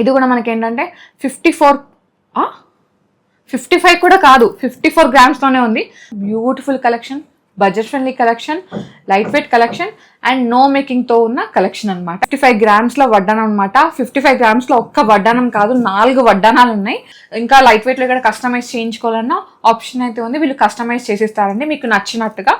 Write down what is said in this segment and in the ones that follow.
ఇది కూడా మనకి ఏంటంటే 55 కూడా కాదు, 54 గ్రామ్స్లోనే ఉంది. Beautiful collection, budget friendly collection, light weight collection and no మేకింగ్తో ఉన్న కలెక్షన్ అనమాట. 55 గ్రామ్స్లో వడ్డానం అనమాట. 55 గ్రామ్స్లో ఒక్క వడ్డానం కాదు, 4 వడ్డానాలు ఉన్నాయి. ఇంకా లైట్ వెయిట్లో కూడా కస్టమైజ్ చేయించుకోవాలన్నా ఆప్షన్ అయితే ఉంది. వీళ్ళు కస్టమైజ్ చేసిస్తారండి మీకు నచ్చినట్టుగా.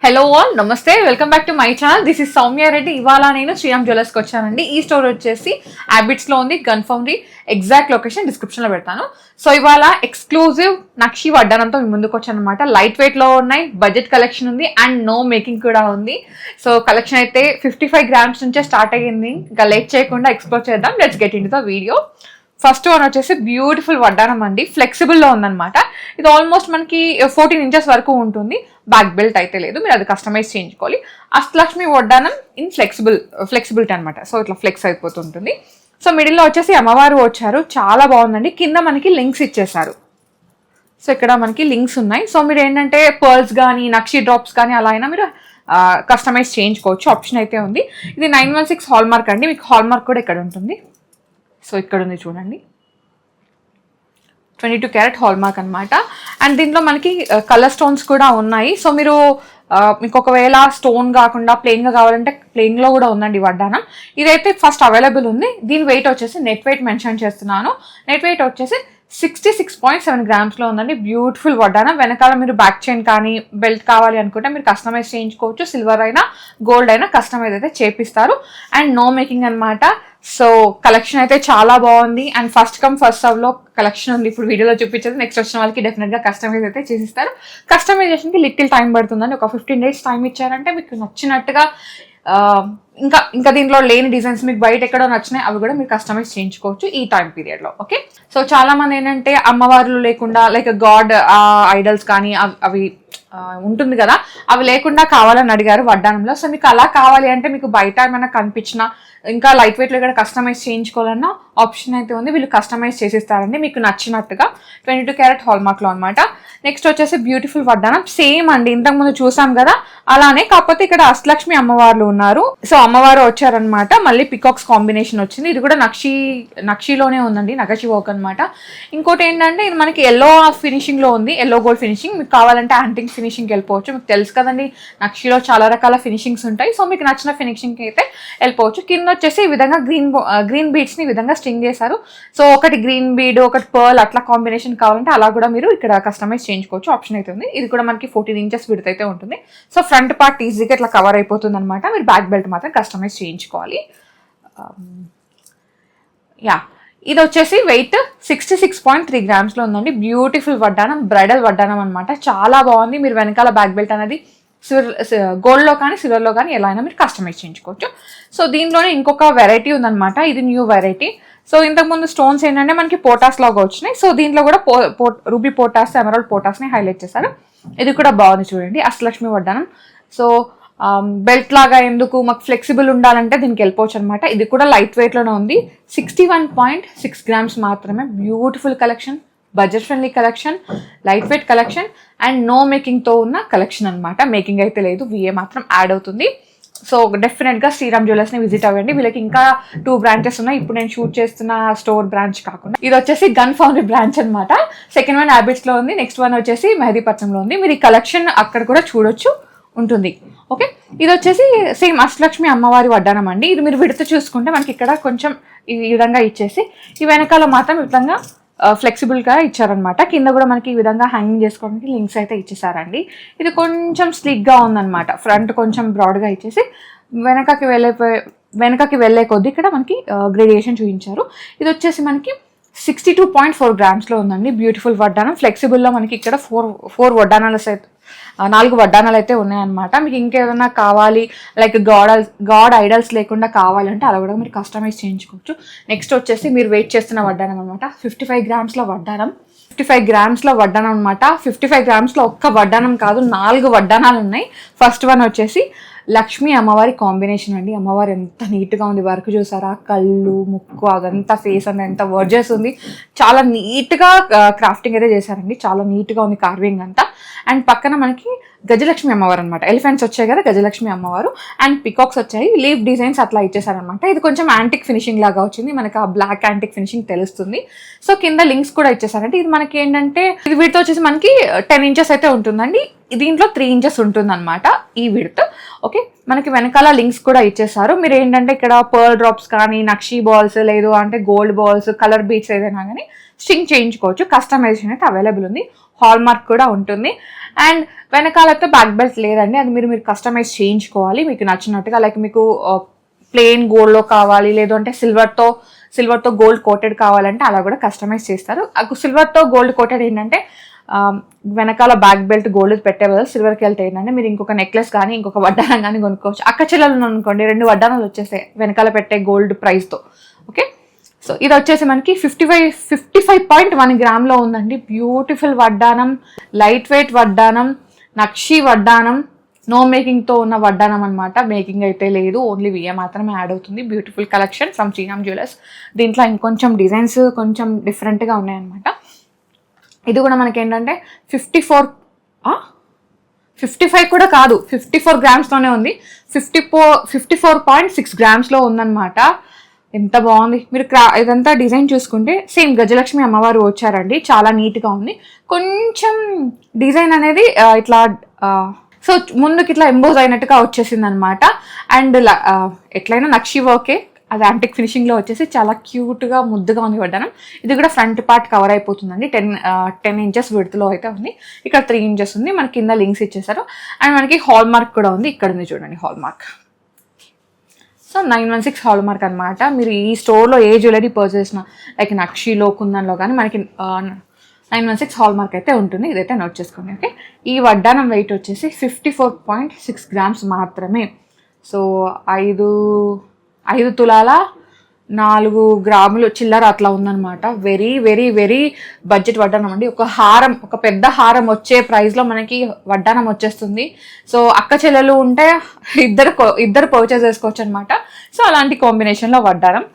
హలో ఆల్, నమస్తే, welcome back to my channel. This is Soumya Reddy. ఇవాళ నేను శ్రీరామ్ జ్యువెలర్స్కి వచ్చానండి. ఈ స్టోర్ వచ్చేసి హ్యాబిట్స్లో ఉంది. గన్ ఫౌండరీ ఎగ్జాక్ట్ లొకేషన్ డిస్క్రిప్షన్లో పెడతాను. సో ఇవాళ ఎక్స్క్లూజివ్ నక్షి వడ్డానంతో మీ ముందుకు వచ్చాను అనమాట. లైట్ వెయిట్లో ఉన్నాయి, బడ్జెట్ కలెక్షన్ ఉంది అండ్ నో మేకింగ్ కూడా ఉంది. సో కలెక్షన్ అయితే 55 గ్రామ్స్ నుంచే స్టార్ట్ అయ్యింది. ఇంకా లేట్ చేయకుండా ఎక్స్ప్లోర్ చేద్దాం. Let's get in to the video. First one వచ్చేసి బ్యూటిఫుల్ వడ్డానం అండి, ఫ్లెక్సిబుల్లో ఉందన్నమాట. ఇది ఆల్మోస్ట్ మనకి 14 ఇంచెస్ వరకు ఉంటుంది. బ్యాక్ బెల్ట్ అయితే లేదు, మీరు అది కస్టమైజ్ చేయించుకోవాలి. అష్టలక్ష్మి వడ్డానం ఇన్ ఫ్లెక్సిబిలిటీ అనమాట. సో ఇట్లా ఫ్లెక్స్ అయిపోతుంటుంది. సో మిడిల్లో వచ్చేసి అమ్మవారు వచ్చారు, చాలా బాగుందండి. కింద మనకి లింక్స్ ఇచ్చేసారు. సో ఇక్కడ మనకి లింక్స్ ఉన్నాయి. సో మీరు ఏంటంటే పర్ల్స్ కానీ నక్షి డ్రాప్స్ కానీ అలా అయినా మీరు కస్టమైజ్ చేయించుకోవచ్చు, ఆప్షన్ అయితే ఉంది. ఇది 916 హాల్మార్క్ అండి. మీకు హాల్మార్క్ కూడా ఇక్కడ ఉంటుంది. సో ఇక్కడ ఉంది చూడండి, 22 క్యారెట్ హాల్మార్క్ అనమాట. అండ్ దీంట్లో మనకి కలర్ స్టోన్స్ కూడా ఉన్నాయి. సో మీరు మీకు ఒకవేళ స్టోన్ కాకుండా ప్లెయిన్గా కావాలంటే ప్లెయిన్లో కూడా ఉందండి వడ్డానం. ఇదైతే ఫస్ట్ అవైలబుల్ ఉంది. దీని వెయిట్ వచ్చేసి నెట్ వెయిట్ మెన్షన్ చేస్తున్నాను. నెట్ వెయిట్ వచ్చేసి 66.7 గ్రామ్స్లో ఉందండి. బ్యూటిఫుల్ వడ్డానం. వెనకాల మీరు బ్యాక్ చైన్ కానీ బెల్ట్ కావాలి అనుకుంటే మీరు కస్టమైజ్ చేయించుకోవచ్చు. సిల్వర్ అయినా గోల్డ్ అయినా కస్టమైజ్ అయితే చేపిస్తారు. అండ్ నో మేకింగ్ అనమాట. సో కలెక్షన్ అయితే చాలా బాగుంది. అండ్ ఫస్ట్ కమ్ ఫస్ట్ సర్వ్లో కలెక్షన్ ఉంది. ఇప్పుడు వీడియోలో చూపించేది. నెక్స్ట్ వచ్చిన వాళ్ళకి డెఫినెట్గా కస్టమైజ్ అయితే చేసిస్తారు. కస్టమైజేషన్కి లిటిల్ టైం పడుతుందండి. ఒక 15 days టైం ఇచ్చారంటే మీకు నచ్చినట్టుగా ఇంకా దీంట్లో లేని డిజైన్స్ మీకు బయట ఎక్కడో నచ్చినాయి అవి కూడా మీరు కస్టమైజ్ చేయించుకోవచ్చు ఈ టైం పీరియడ్లో. ఓకే, సో చాలా మంది ఏంటంటే అమ్మవార్లు లేకుండా లైక్ గాడ్ ఐడల్స్ కానీ అవి ఉంటుంది కదా, అవి లేకుండా కావాలని అడిగారు వడ్డానంలో. సో మీకు అలా కావాలి అంటే మీకు బయట ఏమైనా కనిపించినా ఇంకా లైట్ వెయిట్లో కూడా కస్టమైజ్ చేయించుకోవాలన్నా ఆప్షన్ అయితే ఉంది. వీళ్ళు కస్టమైజ్ చేసిస్తారండి మీకు నచ్చినట్టుగా. 22 క్యారెట్ హాల్మార్క్లో అనమాట. నెక్స్ట్ వచ్చేసి బ్యూటిఫుల్ వడ్డానం, సేమ్ అండి ఇంతకుముందు చూసాం కదా అలానే, కాకపోతే ఇక్కడ అష్టలక్ష్మి అమ్మవార్లు ఉన్నారు. సో అమ్మవారు వచ్చారనమాట. మళ్ళీ పికాక్స్ కాంబినేషన్ వచ్చింది. ఇది కూడా నక్షిలోనే ఉందండి, నగచి వర్క్ అనమాట. ఇంకోటి ఏంటంటే ఇది మనకి ఎల్లో ఫినిషింగ్లో ఉంది, ఎల్లో గోల్డ్ ఫినిషింగ్. మీకు కావాలంటే యాంటిక్ ఫినిషింగ్కి వెళ్ళిపోవచ్చు. మీకు తెలుసు కదండి నక్షిలో చాలా రకాల ఫినిషింగ్స్ ఉంటాయి. సో మీకు నచ్చిన ఫినిషింగ్కి అయితే వెళ్ళిపోవచ్చు. కింద వచ్చేసి ఈ విధంగా గ్రీన్ బీడ్స్ ని ఈ విధంగా స్ట్రింగ్ చేశారు. సో ఒకటి గ్రీన్ బీడ్ ఒకటి పర్ల్ అట్లా కాంబినేషన్ కావాలంటే అలా కూడా మీరు ఇక్కడ కస్టమైజ్ చేయించుకోవచ్చు, ఆప్షన్ అయితే ఉంది. ఇది కూడా మనకి 14 ఇంచెస్ విడ్త్ అయితే ఉంటుంది. సో ఫ్రంట్ పార్ట్ ఈజీగా ఇట్లా కవర్ అయిపోతుంది అనమాట. మీరు బ్యాక్ బెల్ట్ మాత్రం కస్టమైజ్ చేయించుకోవాలి. ఇది వచ్చేసి వెయిట్ 66.3 గ్రామ్స్లో ఉందండి. బ్యూటిఫుల్ వడ్డానం, బ్రైడల్ వడ్డానం అనమాట. చాలా బాగుంది. మీరు వెనకాల బ్యాక్ బెల్ట్ అనేది గోల్డ్లో కానీ సిల్వర్లో కానీ ఎలా అయినా మీరు కస్టమైజ్ చేయించుకోవచ్చు. సో దీనిలోనే ఇంకొక వెరైటీ ఉందన్నమాట. ఇది న్యూ వెరైటీ. సో ఇంతకుముందు స్టోన్స్ ఏంటంటే మనకి పోటాస్ లాగా వచ్చినాయి. సో దీంట్లో కూడా రూబీ పోటాస్, ఎమరాల్డ్ పోటాస్ని హైలైట్ చేశారు. ఇది కూడా బాగుంది చూడండి, అష్టలక్ష్మి వడ్డానం. సో బెల్ట్ లాగా ఎందుకు మాకు ఫ్లెక్సిబుల్ ఉండాలంటే దీనికి వెళ్ళిపోవచ్చు అనమాట. ఇది కూడా లైట్ వెయిట్లోనే ఉంది. 61.6 గ్రామ్స్ మాత్రమే. Beautiful collection, budget friendly collection, light weight collection and no మేకింగ్తో ఉన్న కలెక్షన్ అనమాట. మేకింగ్ అయితే లేదు, విఏ మాత్రం యాడ్ అవుతుంది. సో డెఫినెట్గా శ్రీరామ్ జ్యువెలర్స్ని విజిట్ అవ్వండి. వీళ్ళకి ఇంకా 2 బ్రాంచెస్ ఉన్నాయి. ఇప్పుడు నేను షూట్ చేస్తున్న స్టోర్ బ్రాంచ్ కాకుండా ఇది వచ్చేసి గన్ ఫౌండరీ బ్రాంచ్ అనమాట. సెకండ్ వన్ హ్యాబిట్స్లో ఉంది, నెక్స్ట్ వన్ వచ్చేసి మెహదీపట్నంలో ఉంది. మీరు ఈ కలెక్షన్ అక్కడ కూడా చూడొచ్చు ఉంటుంది. ఓకే, ఇది వచ్చేసి సేమ్ అష్టలక్ష్మి అమ్మవారి వడ్డానం అండి. ఇది మీరు విడత చూసుకుంటే మనకి ఇక్కడ కొంచెం ఈ విధంగా ఇచ్చేసి ఈ వెనకాల మాత్రం ఈ విధంగా ఫ్లెక్సిబుల్గా ఇచ్చారనమాట. కింద కూడా మనకి ఈ విధంగా హ్యాంగింగ్ చేసుకోవడానికి లింక్స్ అయితే ఇచ్చేసారండి. ఇది కొంచెం స్లిక్గా ఉందన్నమాట. ఫ్రంట్ కొంచెం బ్రాడ్గా ఇచ్చేసి వెనకకి వెళ్ళే కొద్దీ ఇక్కడ మనకి గ్రేడియేషన్ చూపించారు. ఇది వచ్చేసి మనకి 62.4 గ్రామ్స్లో ఉందండి. బ్యూటిఫుల్ వడ్డానం, ఫ్లెక్సిబుల్లో మనకి ఇక్కడ 4 వడ్డానాలు అయితే ఉన్నాయన్నమాట. మీకు ఇంకేదైనా కావాలి లైక్ గాడ్ ఐడల్స్ లేకుండా కావాలంటే అలా కూడా మీరు కస్టమైజ్ చేయించుకోవచ్చు. నెక్స్ట్ వచ్చేసి మీరు వెయిట్ చేస్తున్న వడ్డానం అనమాట. 55 గ్రామ్స్లో వడ్డానం. 55 గ్రామ్స్లో వడ్డానం అనమాట. 55 గ్రామ్స్లో ఒక్క వడ్డానం కాదు, 4 వడ్డానాలు ఉన్నాయి. ఫస్ట్ వన్ వచ్చేసి లక్ష్మి అమ్మవారి కాంబినేషన్ అండి. అమ్మవారు ఎంత నీట్గా ఉంది, వర్క్ చూసారా, కళ్ళు ముక్కు అదంతా ఫేస్ అంతా ఎంత వర్జెస్ ఉంది. చాలా నీట్గా క్రాఫ్టింగ్ అయితే చేశారండి, చాలా నీట్గా ఉంది కార్వింగ్ అంతా. అండ్ పక్కన మనకి గజలక్ష్మి అమ్మవారు అనమాట, ఎలిఫెంట్స్ వచ్చాయి కదా గజలక్ష్మి అమ్మవారు, అండ్ పికాక్స్ వచ్చాయి, లీఫ్ డిజైన్స్ అట్లా ఇచ్చేసారనమాట. ఇది కొంచెం యాంటిక్ ఫినిషింగ్ లాగా వచ్చింది, మనకి ఆ బ్లాక్ యాంటిక్ ఫినిషింగ్ తెలుస్తుంది. సో కింద లింక్స్ కూడా ఇచ్చేసారంటే ఇది మనకి ఏంటంటే ఇది విడ్త్ వచ్చేసి మనకి 10 inches అయితే ఉంటుందండి. దీంట్లో 3 inches ఉంటుందన్నమాట ఈ విడ్త్. ఓకే, మనకి వెనకాల లింక్స్ కూడా ఇచ్చేసారు. మీరు ఏంటంటే ఇక్కడ పర్ల్ డ్రాప్స్ కానీ, నక్షీ బాల్స్, లేదు అంటే గోల్డ్ బాల్స్, కలర్ బీట్స్ ఏదైనా కానీ స్టింగ్ చేయించుకోవచ్చు. కస్టమైజేషన్ అయితే అవైలబుల్ ఉంది, హాల్ మార్క్ కూడా ఉంటుంది. అండ్ వెనకాలతో బ్యాక్ బెల్ట్ లేదండి, అది మీరు కస్టమైజ్ చేయించుకోవాలి మీకు నచ్చినట్టుగా. లైక్ మీకు ప్లెయిన్ గోల్డ్లో కావాలి, లేదు అంటే సిల్వర్తో గోల్డ్ కోటెడ్ కావాలంటే అలా కూడా కస్టమైజ్ చేస్తారు. సిల్వర్తో గోల్డ్ కోటెడ్ ఏంటంటే వెనకాల బ్యాక్ బెల్ట్ గోల్డ్ పెట్టే బదులు సిల్వర్కి వెళ్తే ఏంటంటే మీరు ఇంకొక నెక్లెస్ కానీ ఇంకొక వడ్డానం కానీ కొనుక్కోవచ్చు. అక్క చెల్లెలు అనుకోండి 2 వడ్డానాలు వచ్చేసాయి వెనకాల పెట్టే గోల్డ్ ప్రైస్తో. ఓకే, సో ఇది వచ్చేసి మనకి 55.1 గ్రామ్లో ఉందండి. బ్యూటిఫుల్ వడ్డానం, లైట్ వెయిట్ వడ్డానం, నక్షి వడ్డానం, నో మేకింగ్తో ఉన్న వడ్డానం అనమాట. మేకింగ్ అయితే లేదు, ఓన్లీ విఏ మాత్రమే యాడ్ అవుతుంది. Beautiful collection from Sriram jewellers. దీంట్లో ఇంకొంచెం డిజైన్స్ కొంచెం డిఫరెంట్గా ఉన్నాయన్నమాట. ఇది కూడా మనకి ఏంటంటే 55 కూడా కాదు, 54 గ్రామ్స్తోనే ఉంది. 54.6 గ్రామ్స్లో ఉందన్నమాట. ఎంత బాగుంది. మీరు ఇదంతా డిజైన్ చూసుకుంటే సేమ్ గజలక్ష్మి అమ్మవారు వచ్చారండి, చాలా నీట్గా ఉంది. కొంచెం డిజైన్ అనేది ఇట్లా సో ముందుకి ఇట్లా ఎంబోజ్ అయినట్టుగా వచ్చేసింది అనమాట. అండ్ ఎట్లయినా నక్షి వర్కే, అది యాంటిక్ ఫినిషింగ్లో వచ్చేసి చాలా క్యూట్గా ముద్దుగా ఉంది వడ్డానం. ఇది కూడా ఫ్రంట్ పార్ట్ కవర్ అయిపోతుందండి. 10 inches విడ్త్లో అయితే ఉంది. ఇక్కడ 3 inches ఉంది. మనకి కింద లింక్స్ ఇచ్చేసారు. అండ్ మనకి హాల్ మార్క్ కూడా ఉంది, ఇక్కడ ఉంది చూడండి hall mark. So 916 hall mark అనమాట. మీరు ఈ స్టోర్లో ఏ జ్యువెలరీ పర్చేస్ చేసినా లైక్ నక్షిలో, కుందన్లో కానీ మనకి 916 హాల్ మార్క్ అయితే ఉంటుంది. ఇదైతే నోట్ చేసుకోండి. ఓకే, ఈ వడ్డానం వెయిట్ వచ్చేసి 54.6 గ్రామ్స్ మాత్రమే. సో 5 తులాల 4 గ్రాములు చిల్లర అట్లా ఉందన్నమాట. వెరీ వెరీ వెరీ బడ్జెట్ వడ్డానం అండి. ఒక పెద్ద హారం వచ్చే ప్రైస్లో మనకి వడ్డానం వచ్చేస్తుంది. సో అక్క చెల్లెలు ఉంటే ఇద్దరు పర్చేస్ చేసుకోవచ్చు అనమాట. సో అలాంటి కాంబినేషన్లో వడ్డానం.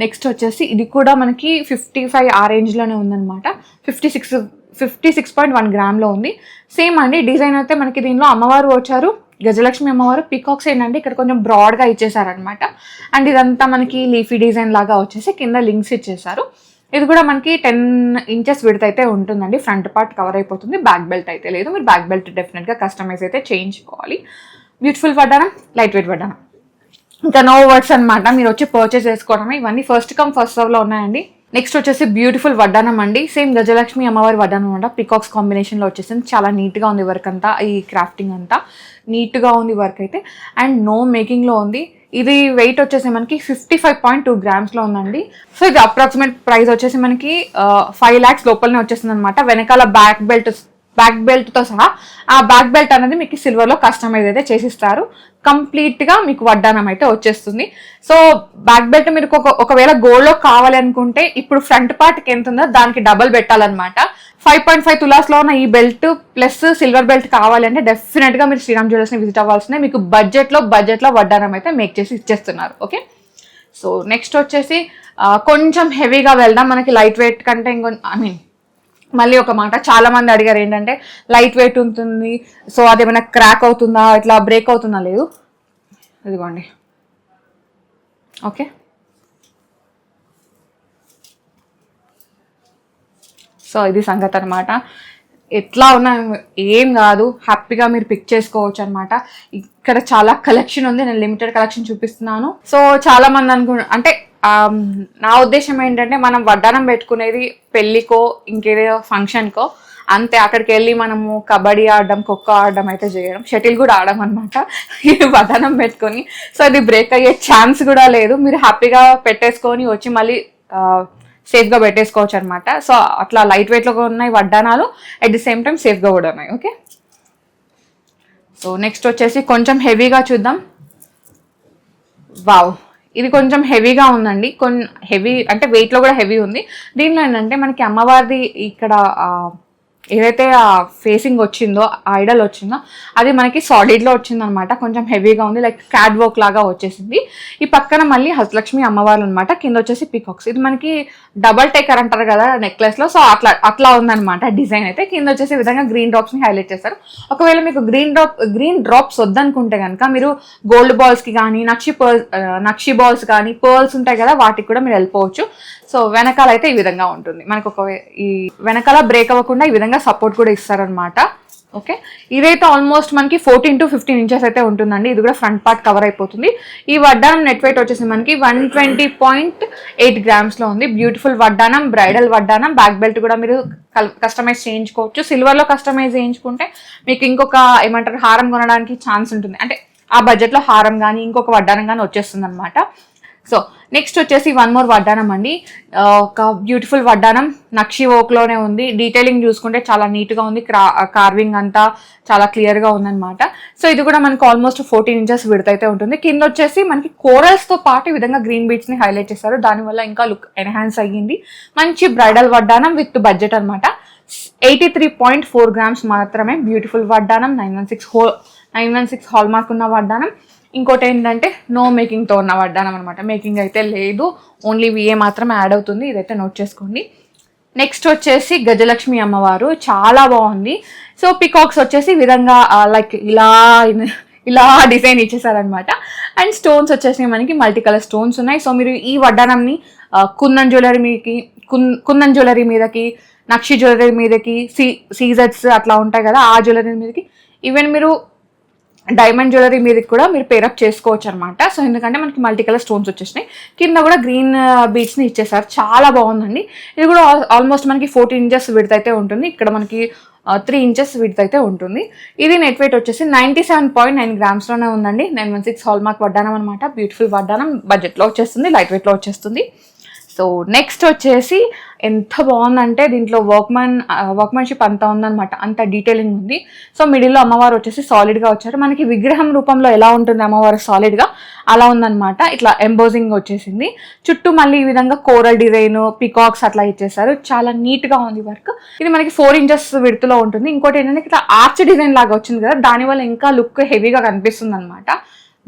నెక్స్ట్ వచ్చేసి ఇది కూడా మనకి 55 ఆ రేంజ్లోనే ఉందన్నమాట. 56.1 గ్రామ్లో ఉంది. సేమ్ అండి, డిజైన్ అయితే మనకి దీనిలో అమ్మవారు వచ్చారు, గజలక్ష్మి అమ్మవారు, పికాక్స్ ఏంటంటే ఇక్కడ కొంచెం బ్రాడ్గా ఇచ్చేసారనమాట. అండ్ ఇదంతా మనకి లీఫీ డిజైన్ లాగా వచ్చేసి కింద లింక్స్ ఇచ్చేసారు. ఇది కూడా మనకి 10 inches విడ్త్ అయితే ఉంటుందండి. ఫ్రంట్ పార్ట్ కవర్ అయిపోతుంది, బ్యాక్ బెల్ట్ అయితే లేదు. మీరు బ్యాక్ బెల్ట్ డెఫినెట్గా కస్టమైజ్ అయితే చేయించుకోవాలి. బ్యూటిఫుల్ వడ్డానం, లైట్ వెయిట్ వడ్డానం, ఇంకా నో వర్డ్స్ అనమాట. మీరు వచ్చి పర్చేస్ చేసుకోవడమే. ఇవన్నీ ఫస్ట్ కమ్ ఫస్ట్ సర్వ్లో ఉన్నాయండి. నెక్స్ట్ వచ్చేసి బ్యూటిఫుల్ వడ్డానం అండి. సేమ్ గజలక్ష్మి అమ్మవారి వడ్డానం అనమాట. పికాక్స్ కాంబినేషన్లో వచ్చేసింది. చాలా నీట్గా ఉంది వర్క్ అంతా, ఈ క్రాఫ్టింగ్ అంతా నీట్గా ఉంది వర్క్ అయితే. అండ్ నో మేకింగ్లో ఉంది. ఇది వెయిట్ వచ్చేసి మనకి 55.2 గ్రామ్స్లో ఉందండి. సో ఇది అప్రాక్సిమేట్ ప్రైస్ వచ్చేసి మనకి 5 lakhs లోపలనే వచ్చేసింది అనమాట. వెనకాల బ్యాక్ బెల్ట్తో సహా ఆ బ్యాక్ బెల్ట్ అనేది మీకు సిల్వర్లో కస్టమైజ్ అయితే చేసిస్తారు. కంప్లీట్గా మీకు వడ్డానం అయితే వచ్చేస్తుంది. సో బ్యాక్ బెల్ట్ మీరు ఒకవేళ గోల్డ్లో కావాలి అనుకుంటే ఇప్పుడు ఫ్రంట్ పార్ట్కి ఎంత ఉందో దానికి డబల్ పెట్టాలన్నమాట. 5.5 తులాస్లో ఉన్న ఈ బెల్ట్ ప్లస్ సిల్వర్ బెల్ట్ కావాలి అంటే డెఫినెట్గా మీరు శ్రీరామ్ జ్యువెలర్స్ని విజిట్ అవ్వాల్సిందే. మీకు బడ్జెట్లో వడ్డానం అయితే మేక్ చేసి ఇచ్చేస్తున్నారు. ఓకే, సో నెక్స్ట్ వచ్చేసి కొంచెం హెవీగా వెళ్దాం. మనకి లైట్ వెయిట్ కంటే మళ్ళీ ఒక మాట, చాలా మంది అడిగారు ఏంటంటే లైట్ వెయిట్ ఉంటుంది, సో అదేమైనా క్రాక్ అవుతుందా, ఇట్లా బ్రేక్ అవుతుందా? లేదు, ఇదిగోండి. ఓకే, సో ఇది సంగతి అనమాట. ఎట్లా ఉన్నా ఏం కాదు, హ్యాపీగా మీరు పిక్ చేసుకోవచ్చు అనమాట. ఇక్కడ చాలా కలెక్షన్ ఉంది, నేను లిమిటెడ్ కలెక్షన్ చూపిస్తున్నాను. సో చాలా మంది అంటే నా ఉద్దేశం ఏంటంటే మనం వడ్డానం పెట్టుకునేది పెళ్ళికో ఇంకేదో ఫంక్షన్కో అంతే. అక్కడికి వెళ్ళి మనము కబడ్డీ ఆడడం, ఖోఖో ఆడడం అయితే చేయడం, షటిల్ కూడా ఆడడం అనమాట ఇది వడ్డానం పెట్టుకొని. సో ఇది బ్రేక్ అయ్యే ఛాన్స్ కూడా లేదు. మీరు హ్యాపీగా పెట్టేసుకొని వచ్చి మళ్ళీ సేఫ్గా పెట్టేసుకోవచ్చు అనమాట. సో అట్లా లైట్ వెయిట్లో ఉన్నాయి వడ్డానాలు, అట్ ది సేమ్ టైం సేఫ్గా కూడా ఉన్నాయి. ఓకే, సో నెక్స్ట్ వచ్చేసి కొంచెం హెవీగా చూద్దాం. వావ్, ఇది కొంచెం హెవీగా ఉందండి. హెవీ అంటే వెయిట్లో కూడా హెవీ ఉంది. దీనిలో ఏంటంటే మనకి అమ్మవారిది ఇక్కడ ఏదైతే ఆ ఫేసింగ్ వచ్చిందో ఐడల్ వచ్చిందో అది మనకి సాలిడ్లో వచ్చిందనమాట. కొంచెం హెవీగా ఉంది, లైక్ క్యాడ్ వర్క్ లాగా వచ్చేసింది. ఈ పక్కన మళ్ళీ హస్తలక్ష్మి అమ్మవారు అనమాట, కింద వచ్చేసి పీకాక్స్. ఇది మనకి డబల్ టేకర్ అంటారు కదా నెక్లెస్లో, సో అట్లా ఉందనమాట డిజైన్ అయితే. కింద వచ్చేసి ఈ విధంగా గ్రీన్ డ్రాప్స్ని హైలైట్ చేస్తారు. ఒకవేళ మీకు గ్రీన్ డ్రాప్స్ వద్దనుకుంటే కనుక మీరు గోల్డ్ బాల్స్కి కానీ నక్షి బాల్స్ కానీ పర్ల్స్ ఉంటాయి కదా వాటికి కూడా మీరు వెళ్ళిపోవచ్చు. సో వెనకాల అయితే ఈ విధంగా ఉంటుంది మనకు. ఈ వెనకాల బ్రేక్ అవ్వకుండా ఈ విధంగా సపోర్ట్ కూడా ఇస్తారనమాట. ఓకే, ఇదైతే ఆల్మోస్ట్ మనకి 14 to 15 ఇంచెస్ అయితే ఉంటుందండి. ఇది కూడా ఫ్రంట్ పార్ట్ కవర్ అయిపోతుంది. ఈ వడ్డానం నెట్ వెయిట్ వచ్చేసి మనకి 120.8 గ్రామ్స్లో ఉంది. బ్యూటిఫుల్ వడ్డానం, బ్రైడల్ వడ్డానం. బ్యాక్ బెల్ట్ కూడా మీరు కస్టమైజ్ చేయించుకోవచ్చు. సిల్వర్లో కస్టమైజ్ చేయించుకుంటే మీకు ఇంకొక ఏమంటారు హారం కొనడానికి ఛాన్స్ ఉంటుంది. అంటే ఆ బడ్జెట్లో హారం కానీ ఇంకొక వడ్డానం కానీ వచ్చేస్తుంది అనమాట. సో నెక్స్ట్ వచ్చేసి వన్ మోర్ వడ్డానం అండి. ఒక బ్యూటిఫుల్ వడ్డానం నక్షి వర్క్లోనే ఉంది. డీటెయిలింగ్ చూసుకుంటే చాలా నీట్గా ఉంది. కార్వింగ్ అంతా చాలా క్లియర్గా ఉందన్నమాట. సో ఇది కూడా మనకి ఆల్మోస్ట్ 14 ఇంచెస్ విడతైతే ఉంటుంది. కింద వచ్చేసి మనకి కోరల్స్తో పాటు ఈ విధంగా గ్రీన్ బీట్స్ని హైలైట్ చేశారు. దానివల్ల ఇంకా లుక్ ఎన్హాన్స్ అయ్యింది. మంచి బ్రైడల్ వడ్డానం విత్ బడ్జెట్ అనమాట. 83.4 గ్రామ్స్ మాత్రమే. బ్యూటిఫుల్ వడ్డానం, 916 హాల్ మార్క్ ఉన్న వడ్డానం. ఇంకోటి ఏంటంటే నో మేకింగ్తో ఉన్న వడ్డానం అనమాట. మేకింగ్ అయితే లేదు, ఓన్లీ విఏ మాత్రమే యాడ్ అవుతుంది. ఇదైతే నోట్ చేసుకోండి. నెక్స్ట్ వచ్చేసి గజలక్ష్మి అమ్మవారు, చాలా బాగుంది. సో పికాక్స్ వచ్చేసి ఈ విధంగా లైక్ ఇలా డిజైన్ ఇచ్చేసారనమాట. అండ్ స్టోన్స్ వచ్చేసి మనకి మల్టీ కలర్ స్టోన్స్ ఉన్నాయి. సో మీరు ఈ వడ్డానంని కుందన్ జ్యువెలరీ మీదకి, నక్షి జ్యువెలరీ మీదకి, సీజెట్స్ అట్లా ఉంటాయి కదా ఆ జ్యువెలరీ మీదకి, ఈవెన్ మీరు డైమండ్ జ్యువెలరీ మీదకి కూడా మీరు పేరప్ చేసుకోవచ్చు అనమాట. సో ఎందుకంటే మనకి మల్టీ కలర్ స్టోన్స్ వచ్చేసినాయి. కింద కూడా గ్రీన్ బీడ్స్ని ఇచ్చేసారు. చాలా బాగుందండి. ఇది కూడా ఆల్మోస్ట్ మనకి 14 ఇంచెస్ విడ్త్ అయితే ఉంటుంది. ఇక్కడ మనకి 3 ఇంచెస్ విడ్త్ అయితే ఉంటుంది. ఇది నెట్ వెయిట్ వచ్చేసి 97.9 గ్రామ్స్లోనే ఉందండి. 916 హాల్ మార్క్ వడ్డానం అనమాట. బ్యూటిఫుల్ వడ్డానం, బడ్జెట్లో వచ్చేస్తుంది, లైట్ వెయిట్లో వచ్చేస్తుంది. సో నెక్స్ట్ వచ్చేసి ఎంత బాగుందంటే దీంట్లో వర్క్మెన్షిప్ అంతా ఉందన్నమాట. అంత డీటెయిలింగ్ ఉంది. సో మిడిల్లో అమ్మవారు వచ్చేసి సాలిడ్గా వచ్చారు. మనకి విగ్రహం రూపంలో ఎలా ఉంటుంది అమ్మవారు సాలిడ్గా అలా ఉందన్నమాట. ఇట్లా ఎంబోజింగ్ వచ్చేసింది. చుట్టూ మళ్ళీ ఈ విధంగా కోరల్ డిజైన్, పికాక్స్ అట్లా ఇచ్చేసారు. చాలా నీట్గా ఉంది వర్క్. ఇది మనకి 4 ఇంచెస్ విడ్త్లో ఉంటుంది. ఇంకోటి ఏంటంటే ఇట్లా ఆర్చ్ డిజైన్ లాగా వచ్చింది కదా, దానివల్ల ఇంకా లుక్ హెవీగా కనిపిస్తుంది అనమాట.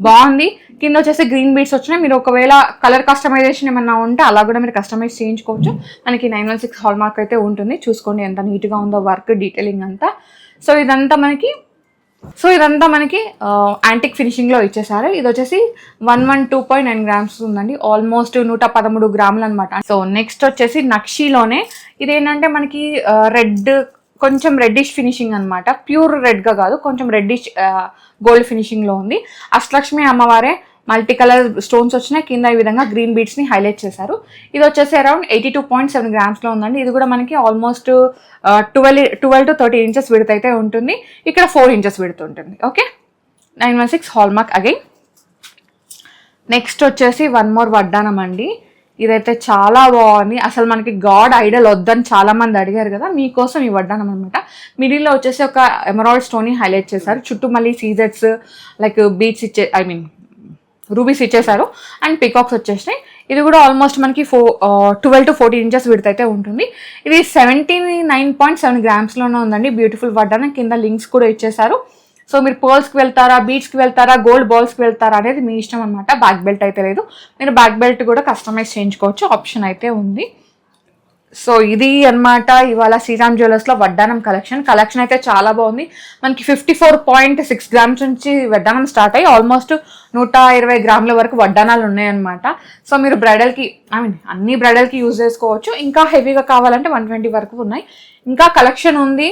బాగుంది. కింద వచ్చేసి గ్రీన్ బీడ్స్ వచ్చినాయి. మీరు ఒకవేళ కలర్ కస్టమైజేషన్ ఏమన్నా ఉంటే అలా కూడా మీరు కస్టమైజ్ చేయించుకోవచ్చు. మనకి 916 హాల్ మార్క్ అయితే ఉంటుంది. చూసుకోండి ఎంత నీట్గా ఉందో వర్క్, డీటెయిలింగ్ అంతా. సో ఇదంతా మనకి యాంటిక్ ఫినిషింగ్లో ఇచ్చేసారు. ఇది వచ్చేసి 112.9 గ్రామ్స్ ఉందండి. ఆల్మోస్ట్ 113 గ్రాములు అనమాట. సో నెక్స్ట్ వచ్చేసి నక్షిలోనే ఇదేంటంటే మనకి కొంచెం రెడ్డిష్ ఫినిషింగ్ అనమాట. ప్యూర్ రెడ్గా కాదు, కొంచెం రెడ్డిష్ గోల్డ్ ఫినిషింగ్లో ఉంది. అష్టలక్ష్మి అమ్మవారే మల్టీ కలర్ స్టోన్స్ వచ్చినాయి. కింద ఈ విధంగా గ్రీన్ బీడ్స్ని హైలైట్ చేశారు. ఇది వచ్చేసి అరౌండ్ 82.7 గ్రామ్స్లో ఉందండి. ఇది కూడా మనకి ఆల్మోస్ట్ 12 to 13 ఇంచెస్ విడత అయితే ఉంటుంది. ఇక్కడ 4 ఇంచెస్ విడత ఉంటుంది. Okay, 916 hall mark again. Next వచ్చేసి వన్ మోర్ వడ్డానం అండి. ఇదైతే చాలా బాగుంది. అసలు మనకి గాడ్ ఐడల్ వద్దని చాలా మంది అడిగారు కదా, మీకోసం ఈ వడ్డానం అనమాట. మిడిల్లో వచ్చేసి ఒక ఎమరాల్డ్ స్టోన్ని హైలైట్ చేశారు. చుట్టూ మళ్ళీ సీజెట్స్ లైక్ బీట్స్ రూబీస్ ఇచ్చేసారు. అండ్ పికాక్స్ వచ్చేసినాయి. ఇది కూడా ఆల్మోస్ట్ మనకి 12 to 14 ఇంచెస్ విడత అయితే ఉంటుంది. ఇది 79.7 గ్రామ్స్లోనే ఉందండి. బ్యూటిఫుల్ వడ్డానం. కింద లింక్స్ కూడా ఇచ్చేసారు. సో మీరు పర్ల్స్కి వెళ్తారా, బీడ్స్కి వెళ్తారా, గోల్డ్ బాల్స్కి వెళ్తారా అనేది మీ ఇష్టం అనమాట. బ్యాక్ బెల్ట్ అయితే లేదు. మీరు బ్యాక్ బెల్ట్ కూడా కస్టమైజ్ చేయించుకోవచ్చు, ఆప్షన్ అయితే ఉంది. సో ఇది అన్నమాట ఇవాళ శ్రీరామ్ జ్యువెలర్స్లో వడ్డానం కలెక్షన్ అయితే చాలా బాగుంది. మనకి 54.6 గ్రామ్స్ నుంచి వడ్డానం స్టార్ట్ అయ్యి ఆల్మోస్ట్ 120 గ్రాముల వరకు వడ్డానాలు ఉన్నాయన్నమాట. సో మీరు బ్రైడల్కి అన్ని బ్రైడల్కి యూజ్ చేసుకోవచ్చు. ఇంకా హెవీగా కావాలంటే 120 వరకు ఉన్నాయి. ఇంకా కలెక్షన్ ఉంది.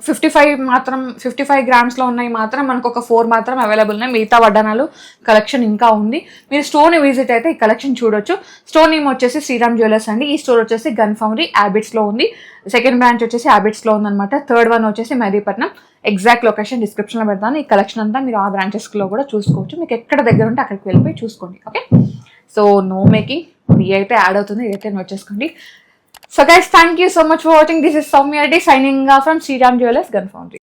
55 గ్రామ్స్లో ఉన్నాయి మాత్రం మనకు ఒక 4 మాత్రం అవైలబుల్ ఉన్నాయి. మిగతా వడ్డానాలు కలెక్షన్ ఇంకా ఉంది. మీరు స్టోర్ని విజిట్ అయితే ఈ కలెక్షన్ చూడొచ్చు. స్టోర్ నేమ్ వచ్చేసి శ్రీరామ్ జ్యువెలర్స్ అండి. ఈ స్టోర్ వచ్చేసి గన్ ఫౌండరీ హ్యాబిట్స్లో ఉంది. సెకండ్ బ్రాంచ్ వచ్చేసి హ్యాబిట్స్లో ఉందన్నమాట. థర్డ్ వన్ వచ్చేసి మెహదీపట్నం. ఎగ్జాక్ట్ లొకేషన్ డిస్క్రిప్షన్లో పెడతాను. ఈ కలెక్షన్ అంతా మీరు ఆ బ్రాంచెస్లో కూడా చూసుకోవచ్చు. మీకు ఎక్కడ దగ్గర ఉంటే అక్కడికి వెళ్ళిపోయి చూసుకోండి. ఓకే, సో నో మేకింగ్ ఇది అయితే యాడ్ అవుతుంది. ఇదైతే నోట్ చేసుకోండి. So guys, thank you so much for watching. This is Soumya Reddy signing off from Sriram Jewellers Gun Foundry.